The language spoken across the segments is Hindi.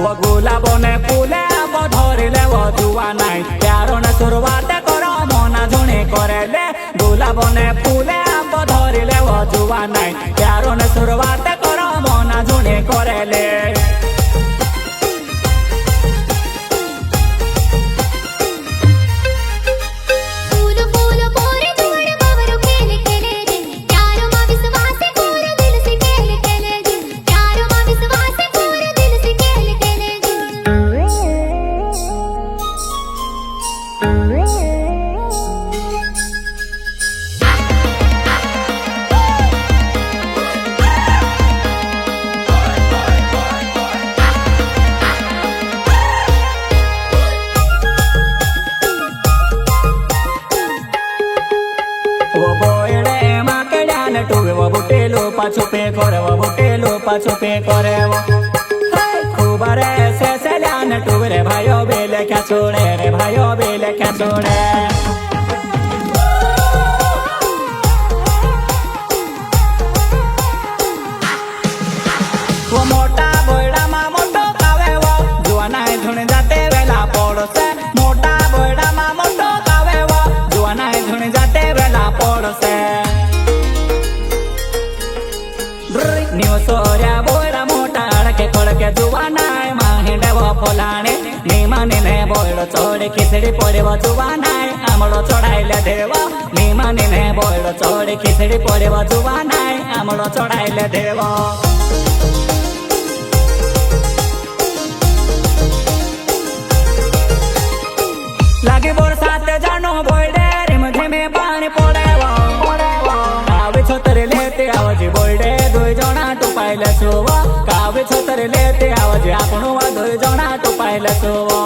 वो गुलाबो ने फूले वो धरिले वो जुआ नाई प्यारो ने शुरुआत करो मोना झुणी करेले गुलाबो ने फूले वो धरिले वो जुआ नाई प्यारो ने शुरुआत करो मोना झुणी करेले वो बुटेलो पाछो पे करे वो बुटेलो पाछो पे करे वो खूब रे से सलान टुरे भाइयो बेले क्या छोड़े रे भाइयो बेले क्या छोड़े वो मोटा बोड़ा मा मोटो कावे वो जुआना धुन जाते वेला पड़ोसे मोटा बोड़ा मा मोटो कावे वो जुआना धुन जाते वेला पड़ोसे नीव सोर्या बोड़ा मोटा अड़के पड़के जुवानाय माहिंडे वो फोलाने नीमानी ने बोड़ो चोड़े खिचड़ी पड़े वो जुवानाय आमड़ो चढ़ाइले देवो नीमानी ने बोड़ो चोड़े खिचड़ी पड़े वो जुवानाय आमड़ो चढ़ाइले देवो लागे बरसात जानो बोड़े रिम झिमे पानी पड़े वो आवे छोतरे लेते आवजी बोड़े दुई जना टुपाइले सुवो कावे छोतरे लेते आवजी आपणो वा दुई जना टुपाइले सुवो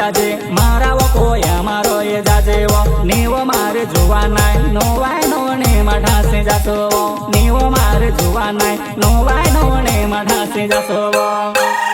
जाजे मारा वो कोया मारो ये जाजे वो नीवो मारे जुआ नाय नोवाय नोने मठासे जासो वो नीवो मारे जुआ नाय नोवाय नोने मठासे जासो वो